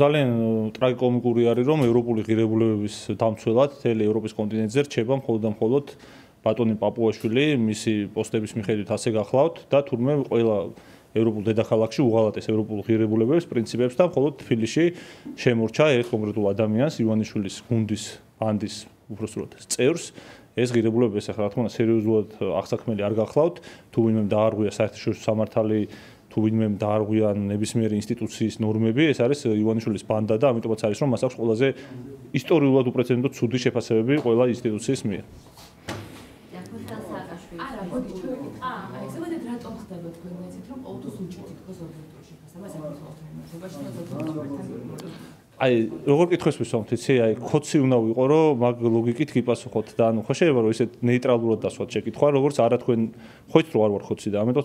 ძალიან ტრაგიკომიკური არის, რომ ევროპული ღირებულებების დამცველად მთელი ევროპის კონტინენტზე რჩება მხოლოდ და მხოლოდ ბატონი პაპუაშვილი, მისი პოსტების მიხედვით ასე გახლავთ და თურმე ყველა ევროპულ დედაქალაქში უღალატეს ევროპულ ღირებულებების პრინციპებს და მხოლოდ თბილისში შემორჩა ერთ კონკრეტულ ადამიანს, ივანიშვილის გუნდის ბანდის უბრალოდ წევრს ეს ღირებულებები ეს ახლა რა თქმა უნდა სერიოზულად აღსაქმელი არ გახლავთ, თუ ვინმე დაარღვია საერთაშორისო სამართალი თუ ვინმე დაარღვია ნებისმიერი ინსტიტუციის ნორმები, ეს არის ივანიშვილის ბანდა და ამიტომაც არის რომ მას აქვს ყველაზე ისტორიულად უპრეცედენტო ცუდი შეფასებები ყველა ინსტიტუციის მიერ. აი, როგორ კითხოს ვისვამთ, იცი, აი, ხოცი უნდა ვიყო, რომ მაგ ლოგიკით გიპასუხოთ და ანუ ხო შეიძლება რომ ისეთ ნეიტრალურად დასვათ შეკითხვა, როგორც არა თქვენ ხოით რო არ ვარ ხოცი და ამიტომ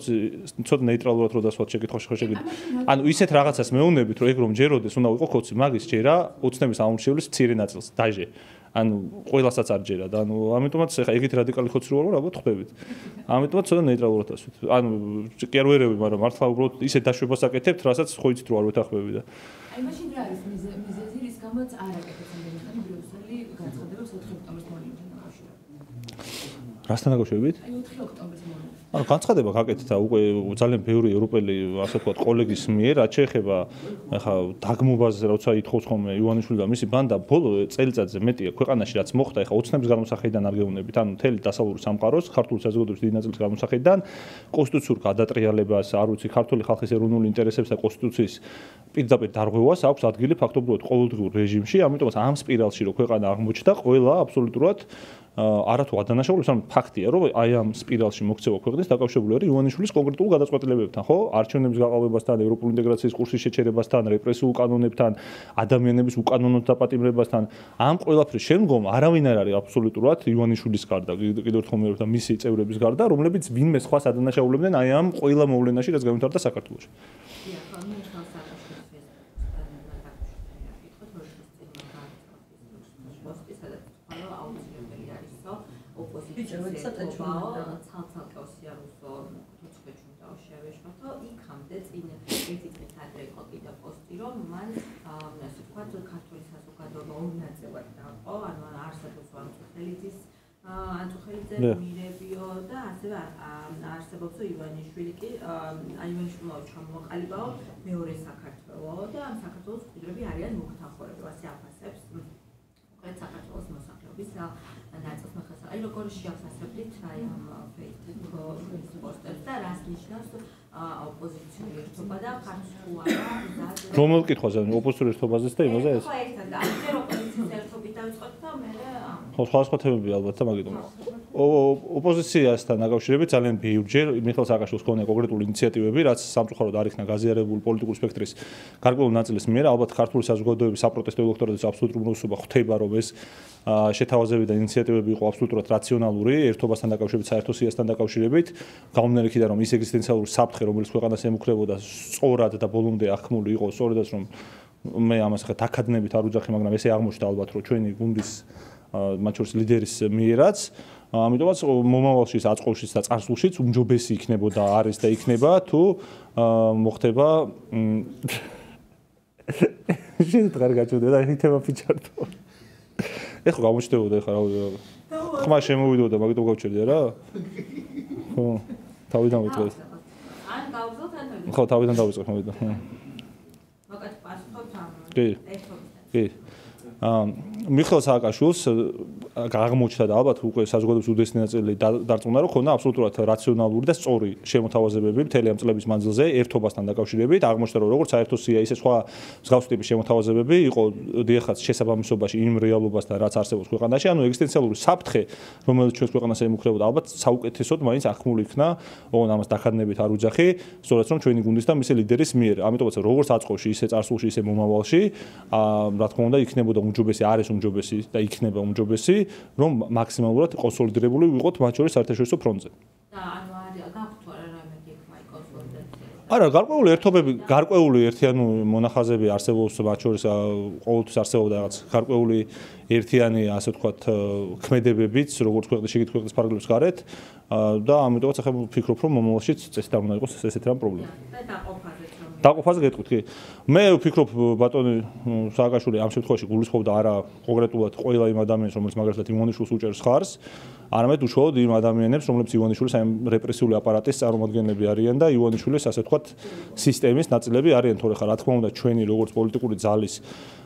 ცოტა ნეიტრალურად რო დასვათ შეკითხვაში ხო შეგიძლიათ. ანუ ისეთ რაღაცას მეუნებით, რომ ეგ რომ ჯეროდეს უნდა ვიყო ხოცი, მაგის ჯერა ოცნების ამორჩევლის მცირე ნაწილს, დაჟე. ანუ ყველასაც არ ჯერა და ანუ ამიტომაც ეხა ეგეთ რადიკალი ხოცი რო ვარ, ალბათ ხვდებით. ამიტომაც ცოტა ნეიტრალურად დასვით. ანუ კი არ ვერევი, მაგრამ მართლა უბრალოდ ისეთ დაშვებას აკეთებთ, რასაც ხოიცით რო არ ვეთანხმები და აი მაშინ რა არის მიზეზი, რის გამოც არ აკეთებს ამერიკანი ბრიუსელი განცხადებებს 4 ოქტომბრის მოვლენთან დაკავშირებით. რასთან დაკავშირებით? აი 4 ოქტომბრის მოვლენთან. ანუ განცხადება გაკეთდა უკვე ძალიან ბევრი ევროპელი ასე ვთქვათ კოლეგის მიერ, რაც შეეხება ახლა დაგმობაზე, როცა ითხოვს ხოლმე ივანიშვილი და მისი ბანდა ბოლო წელიწადზე მეტია ქვეყანაში რაც მოხდა, ახლა ოცნების გამოსახედიდან არ გეუბნებით, ანუ მთელი დასავლური სამყაროს, ქართული საზოგადოების დიდი ნაწილის გამოსახედიდან, კონსტიტუციურ გადატრიალებას, არ ვიცი, ქართული ხალხის ეროვნული ინტერესებს და კონსტიტუციის პირდაპირ დარღვევას აქვს ადგილი ფაქტობრივად ყოველდღიურ რეჟიმში, ამიტომაც ამ სპირალში რო ქვეყანა აღმოჩნდა, ყველა აბსოლუტურად არათუ ადანაშაულებს, ანუ ფაქტია, რომ აი ამ სპირალში მოქცევა ქვეყნის დაკავშირებული არის ივანიშვილის კონკრეტულ გადაწყვეტილებებთან, ხო? არჩევნების გაყალბებასთან, ევროპული ინტეგრაციის კურსის შეჩერებასთან, რეპრესიულ კანონებთან, ადამიანების უკანონოდ დაპატიმრებასთან. ამ ყველაფრის შემდგომ არავინ არ არის აბსოლუტურად ივანიშვილის გარდა, კიდევ ერთხელ მე და მისი წევრების გარდა, რომლებიც ვინმე სხვას ადანაშაულებდნენ აი ამ ყველა მოვლენაში, რაც გამართარდა საქართველოში. ანწუხელიძე მირებიო და ასევე არსებობს ივანიშვილი კი ივანიშვილმა ჩამოაყალიბაო მეორე საქართველო და ამ საქართველოს მკვიდრები არიან მუქთახორები, ასე აფასებს უკეთ საქართველოს მოსახლეობის ნაწილს მეხსა. აი როგორ შეაფასებთ აი ამ Facebook პოსტებს და რას ნიშნავს ოპოზიციური ერთობა და ხართ თუ არა რომელ კითხვაზე ოპოზიციური ერთობაზეც და იმაზე ეს? ხო ერთად და ამერ ოპოზიციის ერთობით დავიწყოთ და მე ხო სხვა თემები ალბათ და მაგიტომ ოპოზიციასთან დაკავშირებით ძალიან ბევრჯერ მიხეილ სააკაშვილის ქონია კონკრეტული ინიციატივები, რაც სამწუხაროდ არ იქნა გაზიარებული პოლიტიკური სპექტრის გარკვეული ნაწილის მიერ, ალბათ ქართული საზოგადოების საპროტესტო ელექტორატის აბსოლუტური უმრავლესობა ხვდება, რომ ეს შეთავაზებები და ინიციატივები იყო აბსოლუტურად რაციონალური, ერთობასთან დაკავშირებით, საერთო სიასთან დაკავშირებით, გამომდინარე იქიდან, რომ ის ეგზისტენციალური საფრთხე, რომელიც ქვეყანას ემუქრებოდა, სწორად და ბოლომდე აღქმული იყო, სწორედაც რომ მე ამას ხა დაკადნებით არ უძახი, მაგრამ ესე აღმოჩნდა ალბათ, რომ ჩვენი გუნდის მათ შორის ლიდერის მიერაც, ამიტომაც მომავალში აწყობშიც და წარსულშიც უმჯობესი იქნებოდა, არის და იქნება, თუ მოხდება შეიძლება დღარ გაჩვენდება და ეს თემა ფიჩარდო. ეხლა გამოჩნდებოდა ეხლა რა ხმა შემოვიდოდა, მაგიტომ გავჩერდია რა? ხო, თავიდან ვიწყებ. ან გავგზავნოთ ან ხო, თავიდან დავიწყებ, მოვიდა. მოკეთ პასუხობთ ამ კი. კი. მიხეილ სააკაშვილს აღმოჩნდა და ალბათ უკვე საზოგადოების უდიდესი ნაწილი დარწმუნდა, რომ ხონდა აბსოლუტურად რაციონალური და სწორი შემოთავაზებები მთელი ამ წლების მანძილზე ერთობასთან დაკავშირებით. აღმოჩნდა, რომ როგორც საერთო სია, ისე სხვა მსგავსი ტიპის შემოთავაზებები იყო დიახაც შესაბამისობაში იმ რეალობასთან, რაც არსებობს ქვეყანაში, ანუ ეგზისტენციალური საფრთხე, რომელიც ჩვენს ქვეყანას ემუქრებოდა, ალბათ საუკეთესოდ მაინც აღქმული იქნა, ოღონდ ამას დაკადნებით არ უძახი, სწორედ რომ ჩვენი გუნდის და მისი ლიდერის მიერ. ამიტომაც როგორც აწყობში, ისე წარსულში, ისე მომავალში, რა თქმა უნდა, იქნებოდა უმჯობესი, არის უმჯობესი და იქნება უმჯობესი, რომ მაქსიმალურად კონსოლიდირებული ვიყოთ მათ შორის საერთაშორისო ფრონტზე. და ანუ არის გაქვთ რა რამე გიქმა კონსოლიდაცია. არა, გარკვეული ერთობები, გარკვეული ერთიანი მონახაზები არსებობს მათ შორის ყოველთვის არსებობდა რაღაც გარკვეული ერთიანი, ასე ვთქვათ, ქმედებებიც, როგორც ქვეყნის შიგნით ქვეყნის ფარგლებს გარეთ და ამიტომაც ახლა ვფიქრობ, რომ მომავალშიც წესი არ უნდა იყოს ესეთ რამ პრობლემა. და დაყოფაზეც რომ დაყოფაზე გეტყვით კი. მე ვფიქრობ ბატონი სააკაშვილი ამ შემთხვევაში გულისხმობდა არა კონკრეტულად ყველა იმ ადამიანს, რომელიც მაგალითად ივანიშვილს უჭერს ხარს, არამედ უშუალოდ იმ ადამიანებს, რომლებიც ივანიშვილის ამ რეპრესიული აპარატის წარმომადგენლები არიან და ივანიშვილის ასე ვთქვათ სისტემის ნაწილები არიან, თორე ხა რა თქმა უნდა ჩვენი როგორც პოლიტიკური ძალის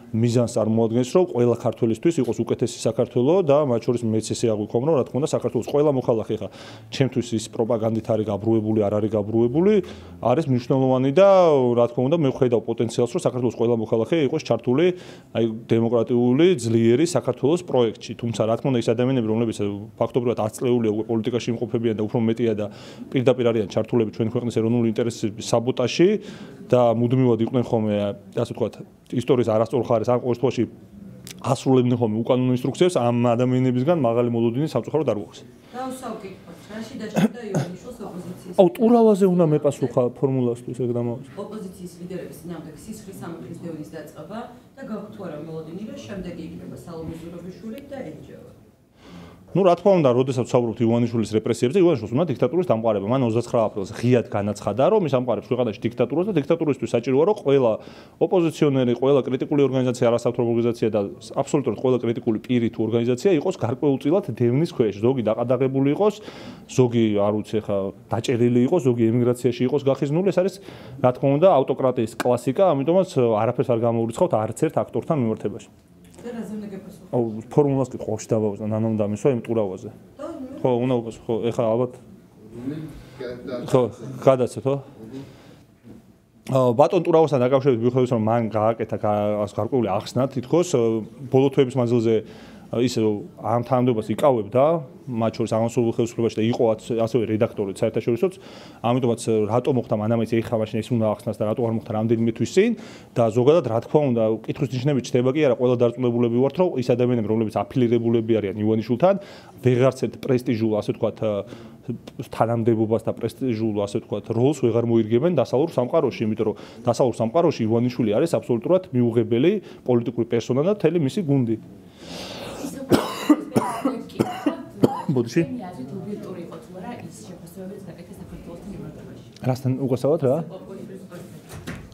მიზანს წარმოადგენს, რომ ყველა ქართველისთვის იყოს უკეთესი საქართველო და მათ შორის მეც ესე აღვიქვამ, რომ რა თქმა უნდა საქართველოს ყველა მოქალაქე ხა ჩემთვის ის პროპაგანდით არის გაბრუებული, არ არის გაბრუებული, არის მნიშვნელოვანი და რა თქმა უნდა მე ვხედავ პოტენციალს, რომ საქართველოს ყველა მოქალაქე იყოს ჩართული აი დემოკრატიული ძლიერი საქართველოს პროექტში. თუმცა რა თქმა უნდა ის ადამიანები, რომლებიც ფაქტობრივად აწლეულია უკვე პოლიტიკაში იმყოფებიან და უფრო მეტია და პირდაპირ არიან ჩართულები ჩვენი ქვეყნის ეროვნული ინტერესების საბოტაჟში და მუდმივად იყვნენ ხოლმე ასე ვთქვათ ისტორიის არასწორ ხარეს ან ყოველ შემთხვევაში ასრულებდნენ ხოლმე უკანონო ინსტრუქციებს ამ ადამიანებისგან მაღალი მოლოდინი სამწუხაროდ არ გვაქვს. დავსავკითხოთ, რაში დაჭერდა ივანიშვილს ოპოზიციის? აუ ტურავაზე უნდა მეპასუხა ფორმულასთვის ეგ დამავალს. ოპოზიციის ლიდერების წინააღმდეგ სისხლის სამართლის დევნის დაწყება და გაქვთ თუ არა მოლოდინი, რომ შემდეგი იქნება სალომე ზურაბიშვილი და ელჯევა. Ну, რა თქმა უნდა, როდესაც ვსაუბრობთ ივანიშვილის რეპრესიებზე, ივანიშვილს უნდა დიქტატურის დამყარება. მან 29 აპრილს ღიად განაცხადა, რომ ის ამყარებს ქვეყანაში დიქტატურას და დიქტატურისთვის საჭიროა, რომ ყველა ოპოზიციონერი, ყველა კრიტიკული ორგანიზაცია, არასამთავრობო ორგანიზაცია და აბსოლუტურად ყველა კრიტიკული პირი თუ ორგანიზაცია იყოს გარკვეულწილად დევნის ქვეშ. ზოგი დაყადაღებული იყოს, ზოგი არ ვიცი ხა დაჭერილი იყოს, ზოგი ემიგრაციაში იყოს გახიზნული. ეს არის რა თქმა უნდა ავტოკრატიის კლასიკა, ამიტომაც არაფერს არ გამოურიცხავთ არც ერთ აქტორთან მიმართებაში. აუ ფორმულას კი ხوش დავაუზა ნანომ დამისვა იმ ტურავაზე. ხო, უნდა უპასუხო. ხო, ეხლა ალბათ ხო, გადაცეთ, ხო? ბატონ ტურავასთან დაკავშირებით ვიხილოთ, რომ მან გააკეთა გარკვეული ახსნა თითქოს ბოლო თვეების მანძილზე ისე ამ თანამდებობას იკავებდა, მათ შორის აღმასრულებელ ხელისუფლებაში და იყო ასევე რედაქტორი საერთაშორისოც, ამიტომაც რატო მოხდა მანამეც ეხა მაშინ ეს უნდა ახსნას და რატო არ მოხდა რამდენიმე თვის წინ და ზოგადად რა თქმა უნდა კითხვის ნიშნები ჩდება კი არა ყველა დარწმუნებულები ვართ, რომ ის ადამიანები, რომლებიც აფილირებულები არიან ივანიშვილთან, ვეღარც ერთ პრესტიჟულ, ასე ვთქვათ, თანამდებობას და პრესტიჟულ, ასე ვთქვათ, როლს ვეღარ მოირგებენ დასავლურ სამყაროში, იმიტომ რომ დასავლურ სამყაროში ივანიშვილი არის აბსოლუტურად მიუღებელი პოლიტიკური პერსონა და მთელი მისი გუნდი. ბოდიში რასთან უგასავთ რა?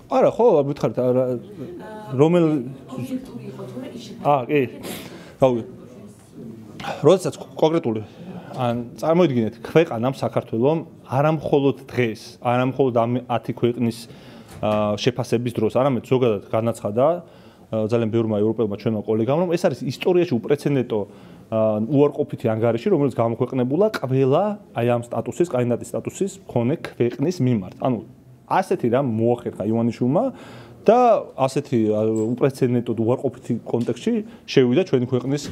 არა, ხო, მითხარით რომელ კი. გავიგე. როდესაც კონკრეტული ან წარმოიდგინეთ ქვეყანამ საქართველომ არამხოლოდ დღეს, არამხოლოდ ამ 10 ქვეყნის შეფასების დროს, არამედ ზოგადად განაცხადა ძალიან ბევრმა ევროპელმა ჩვენმა კოლეგამ, რომ ეს არის ისტორიაში უპრეცედენტო უარყოფითი ანგარიში, რომელიც გამოქვეყნებულა ყველა აი ამ სტატუსის, კანდიდატის სტატუსის მქონე ქვეყნის მიმართ. ანუ ასეთი რამ მოახერხა ივანიშვილმა და ასეთი უპრეცედენტოდ უარყოფითი კონტექსტში შევიდა ჩვენი ქვეყნის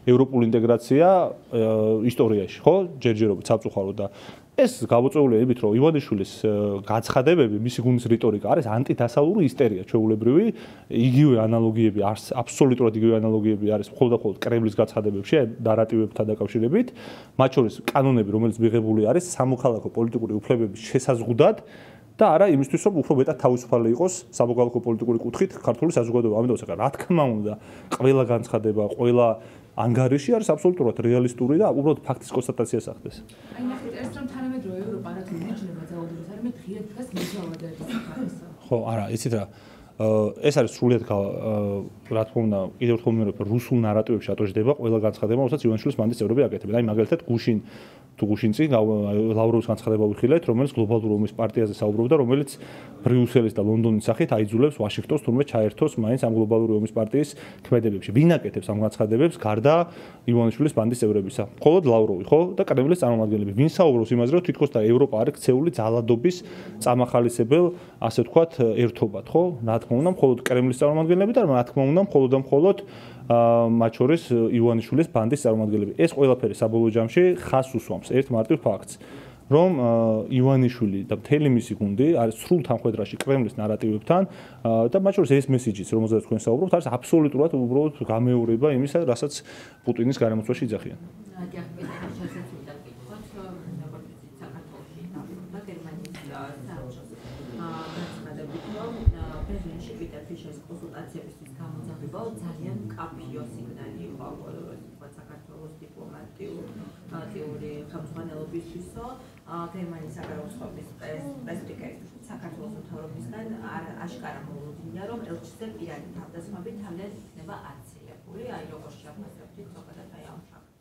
ევროპული ინტეგრაცია ისტორიაში, ხო? ჯერჯერობით სამწუხაროდ და ეს გამოწვეულია იმით, რომ ივანიშვილის გაცხადებები, მისი გუნდის რიტორიკა არის ანტიდასავლური ისტერია, ჩვეულებრივი, იგივე ანალოგიები არის, აბსოლუტურად იგივე ანალოგიები არის მხოლოდ კრემლის გაცხადებებში, ნარატივებთან დაკავშირებით, მათ შორის კანონები, რომელიც მიღებული არის სამოქალაქო პოლიტიკური უფლებების შესაზღუდად და არა იმისთვის, რომ უფრო მეტად თავისუფალი იყოს სამოქალაქო პოლიტიკური კუთხით ქართული საზოგადოება. ამიტომ ეხლა რა თქმა უნდა, ყველა განცხადება, ყველა ანგარიში არის აბსოლუტურად რეალისტური და უბრალოდ ფაქტის კონსტატაციას ახდენს. აი ნახეთ, ეს რომ თანამედროვე ევროპა რა თქმა უნდა მიჩნდება ძალადობის არამედ ღიად დგას მიზავადების საფასო. ხო, არა, იცით რა. ეს არის სრულიად რა თქმა უნდა, კიდევ ერთხელ ვიმეორებ, რუსულ ნარატივებში ატოჯდება ყველა განცხადება, რომელსაც ივანიშვილის ბანდის წევრები აკეთებენ. აი მაგალითად გუშინ წინ ლავროვის განცხადება ვიხილეთ, რომელიც გლობალურ ომის პარტიაზე საუბრობდა, რომელიც ბრიუსელის და ლონდონის სახით აიძულებს ვაშინგტონს თურმე ჩაერთოს მაინც ამ გლობალური ომის პარტიის ქმედებებში. ვინ აკეთებს ამ განცხადებებს გარდა ივანიშვილის ბანდის წევრებისა? მხოლოდ ლავროვი, ხო? და კრემლის წარმომადგენლები. ვინ საუბრობს იმაზე, რომ თითქოს და ევროპა არის ქცეული ძალადობის წამახალისებელ, ასე ვთქვათ, ერთობად, ხო? რა თქმა უნდა, მხოლოდ კრემლის წარმომადგენლები და რა თქმა უნდა, მხოლოდ მათ შორის ივანიშვილის ბანდის წარმომადგენლები. ეს ყველაფერი საბოლოო ჯამში ხაზს უსვამს ერთ მარტივ ფაქტს, რომ ივანიშვილი და მთელი მისი გუნდი არის სრულ თანხმედრაში კრემლის ნარატივებთან და მათ შორის ეს მესიჯიც, რომელზეც თქვენ საუბრობთ, არის აბსოლუტურად უბრალოდ გამეორება იმისა, რასაც პუტინის გარემოცვაში იძახიან. ძალიან კაფიო სიგნალი იყო საქართველოს დიპლომატიურ ალტერნატიული ხელმძღვანელობისთვისო გერმანიის საგარეო საქმეების პრესპიკერის საქართველოს მთავრობისგან აშკარა მოულოდნია, რომ ელჩზე პირადი თავდასხმებით თანდათან იქნება აცილებული, აი როგორ შეაფასებთ ზოგადად აი ამ ფაქტს.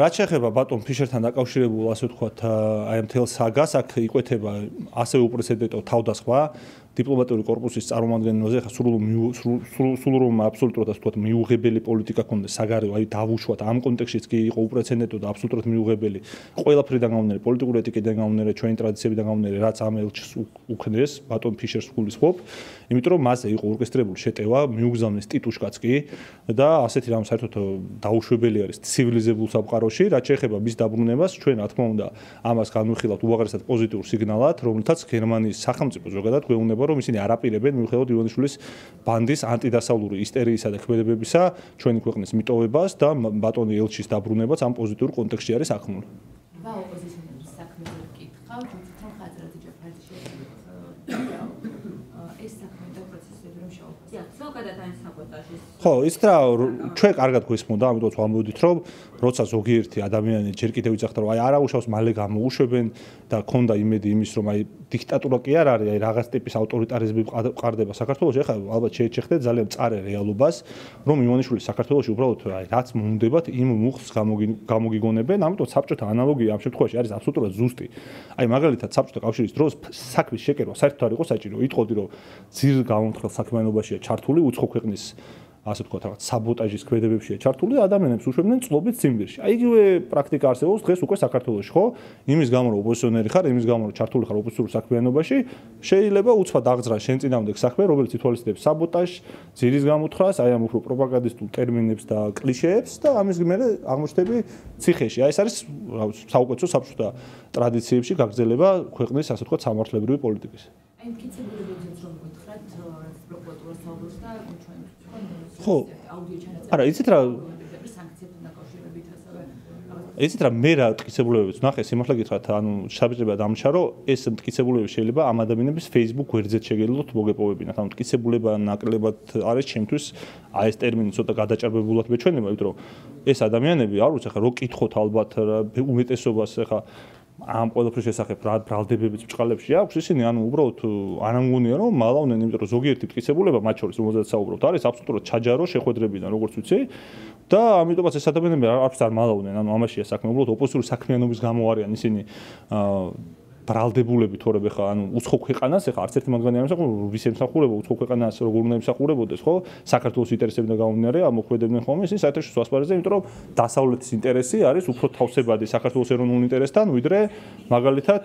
რაც შეეხება ბატონ ფიშერთან დაკავშირებულ, ასე ვთქვათ, აი ამ თელ საგას, აქ იკვეთება ასევე უპრეცედენტო თავდასხმა დიპლომატიური კორპუსის წარმომადგენელზე, ხა სულ რომ აბსოლუტურად ასე ვთქვათ, მიუღებელი პოლიტიკა ქონდეს საგარეო, აი დავუშვათ ამ კონტექსტშიც კი იყო უპრეცედენტო და აბსოლუტურად მიუღებელი ყველაფრიდან გამომდინარე, პოლიტიკური ეტიკეტიდან გამომდინარე, ჩვენი ტრადიციებიდან გამომდინარე, რაც ამ ელჩს უქნეს ბატონ ფიშერს გულისხმობ, იმიტომ რომ მასზე იყო ორკესტრირებული შეტევა, მიუგზავნეს ტიტუშკაც კი და ასეთი რამ საერთოდ დაუშვებელი არის ცივილიზებულ სამყაროში, რაც შეეხება მის დაბრუნებას, ჩვენ რა თქმა უნდა ამას განვიხილავთ უაღრესად პოზიტიურ სიგნალად, რომელთაც გერმანიის სახელმწიფო ზოგადად გვეუბნება რომ ისინი არაპირებენ მიუხედავად ივანიშვილის ბანდის ანტიდასავლური ისტერიისა და ქმედებებისა ჩვენი ქვეყნის მიტოვებას და ბატონი ელჩის დაბრუნებას ამ პოზიტიურ კონტექსტში არის საქმული. ოპოზიციონერის საქმეზე ვკითხავ, თვითონ ხაზრადი ჯაფარიშვილი ეს საქმე და პროცესები რომ შეუყვება. ზოგადად აი საბოტაჟის. ხო, ის რა ჩვენ კარგად გვესმოდა, ამიტომ ვამბობდით, რომ როცა ზოგიერთი ადამიანი ჯერ კიდევ იცახდა, რომ აი არაუშავს მალე გამოუშვებენ და ქონდა იმედი იმის, რომ აი დიქტატურა კი არ არის, აი რაღაც ტიპის ავტორიტარიზმი ყარდება საქართველოში, ახლა ალბათ შეეჩეხდეთ ძალიან მწარე რეალობას, რომ ივანიშვილი საქართველოში უბრალოდ აი რაც მომუნდებათ, იმ მუხლს გამოგიგონებენ, ამიტომ საბჭოთა ანალოგია ამ შემთხვევაში არის აბსოლუტურად ზუსტი. აი მაგალითად საბჭოთა კავშირის დროს საქმის შეკერვა საერთოდ არ იყო საჭირო, იტყოდი რომ ძირ გამომთხელ საქმიანობაშია ჩართული უცხო ქვეყნის ასე ვთქვათ, რაღაც საბოტაჟის ქმედებებშია ჩართული და ადამიანებს უშვებდნენ წლობით ციმბირში. აი იგივე პრაქტიკა არსებობს დღეს უკვე საქართველოში, ხო? იმის გამო რომ ოპოზიციონერი ხარ, იმის გამო რომ ჩართული ხარ ოპოზიციურ საქმიანობაში, შეიძლება უცბად აღძრა შენ წინააღმდეგ საქმე, რომელიც ითვალისწინებს საბოტაჟს, ძირის გამოთხრას, აი ამ უფრო პროპაგანდისტულ ტერმინებს და კლიშეებს და ამის მერე აღმოჩნდები ციხეში. აი ეს არის საუკეთესო საბჭოთა ტრადიციებში გაგრძელება ქვეყნის ასე ვთქვათ სამართლებრივი პოლიტიკის. აი მტკიცებულებებიც რომ გითხრათ, პროკურატურას საუბრობს და ჩვენ ხო. არა, იცით რა სანქციებთან დაკავშირებით ასევე იცით რა მე რა მტკიცებულებებს ვნახე, სიმართლე გითხრათ, ანუ საბჭოება დამჩა, რომ ეს მტკიცებულებები შეიძლება ამ ადამიანების Facebook გვერდზე შეგელოთ მოგეპოვებინათ. ანუ მტკიცებულება ნაკლებად არის ჩემთვის აი ეს ტერმინი ცოტა გადაჭარბებულად მეჩვენება, იმიტომ რომ ეს ადამიანები არ ვიცი, ხა რო კითხოთ ალბათ უმეტესობას ხა ამ ყველაფრის შესახებ რა ბრალდებებიც ბჭყალებში აქვს ისინი ანუ უბრალოდ არ ამგონია რომ მალავდნენ იმიტომ რომ ზოგიერთი მტკიცებულება მათ შორის რომელზეც საუბრობთ არის აბსოლუტურად ჩაჯარო შეხვედრებიდან როგორც ვიცი და ამიტომაც ეს ადამიანები არც არ მალავდნენ ანუ ამაშია საქმე უბრალოდ ოპოზიციური საქმიანობის გამო არიან ისინი ბრალდებულები თორემ ხა ანუ უცხო ქვეყანას ხა არც ერთი მათგანი არ მსახურებო ვის ემსახურებო უცხო ქვეყანას როგორ უნდა ემსახურებოდეს ხო საქართველოს ინტერესებიდან გამომდინარე ამოქმედებდნენ ხოლმე ისინი საერთაშორისო ასპარეზზე იმიტომ რომ დასავლეთის ინტერესი არის უფრო თავსებადი საქართველოს ეროვნულ ინტერესთან ვიდრე მაგალითად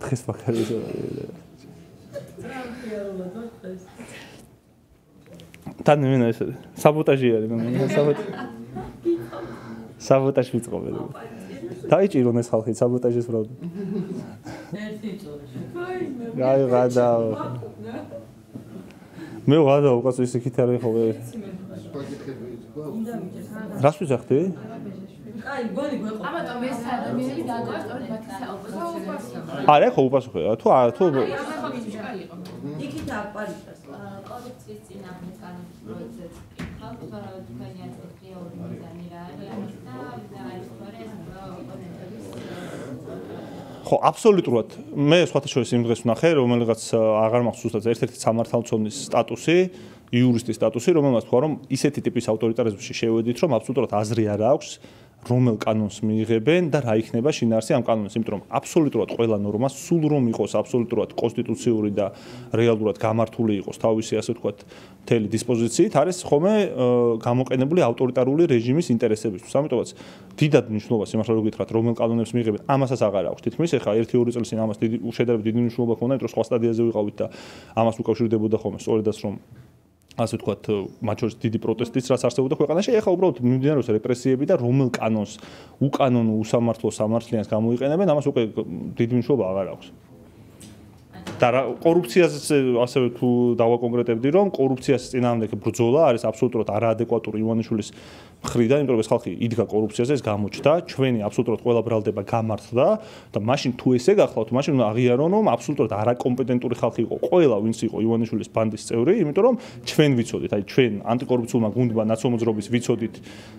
დღეს მაგალითად თან მენა ეს საბოტაჟი არის საბოტაჟი ვიწყობენ დაიჭირონ ეს ხალხი საბოტაჟის ბრალდება. ერთი წუთი. აი გადა. მე ვადა უკაც ისე ქითარი ხო. რას ვიძახდი? აი გონი გვეყო. ამიტომ ეს ადამიანები დაგავს სწორედ მათი საუბრო. არა ხო უპასუხე. თუ იქით აპარიტას. კორუფციის წინააღმდეგ განვითარების პროცესს კითხავთ, თქვენი აზრით რეალური მიზანი რა არის და არის ხო, აბსოლუტურად. მე სხვათა შორის იმ დღეს ვნახე, რომელიღაც აღარ მახსოვს ზუსტად ერთ-ერთი სამართალმცოდნის სტატუსი, იურისტის სტატუსი, რომელმაც თქვა, რომ ისეთი ტიპის ავტორიტარიზმში შევედით, რომ აბსოლუტურად აზრი არ აქვს, რომელ კანონს მიიღებენ და რა იქნება შინაარსი ამ კანონის, იმიტომ რომ აბსოლუტურად ყველა ნორმა სულ რომ იყოს აბსოლუტურად კონსტიტუციური და რეალურად გამართული იყოს თავისი ასე ვთქვათ მთელი დისპოზიციით, არის ხოლმე გამოყენებული ავტორიტარული რეჟიმის ინტერესებისთვის. ამიტომაც დიდად მნიშვნელობა სიმართლე რომ გითხრათ, რომელ კანონებს მიიღებენ, ამასაც აღარ აქვს. თითქმის ეხა 1-2 წელი წინ ამას შედარებით დიდი მნიშვნელობა ჰქონდა, იმიტომ რომ სხვა სტადიაზე ვიყავით და ამას უკავშირდებოდა ხოლმე სწორედაც რომ ასე ვთქვათ, მათ შორის დიდი პროტესტიც რაც არსებობდა ქვეყანაში, ეხლა უბრალოდ მიმდინარეობს რეპრესიები და რომელ კანონს უკანონო უსამართლო სამართლიანს გამოიყენებენ, ამას უკვე დიდი მნიშვნელობა აღარ აქვს. და კორუფციას ასევე თუ დავაკონკრეტებდი, რომ კორუფციას წინააღმდეგ ბრძოლა არის აბსოლუტურად არაადეკვატური ივანიშვილის მხრიდან, იმიტომ რომ ეს ხალხი იდგა კორუფციაზე, ეს გამოჩნდა, ჩვენი აბსოლუტურად ყველა ბრალდება გამართლა და მაშინ თუ ესე გახლავთ, მაშინ უნდა აღიარონ, რომ აბსოლუტურად არაკომპეტენტური ხალხი იყო ყველა, ვინც იყო ივანიშვილის ბანდის წევრი, იმიტომ რომ ჩვენ ვიცოდით, აი ჩვენ ანტიკორუფციულმა გუნდმა ნაცნობ მოძრაობის ვიცოდით,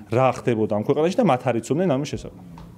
რა ხდებოდა ამ ქვეყანაში და მათ არ იცოდნენ ამის შესახებ.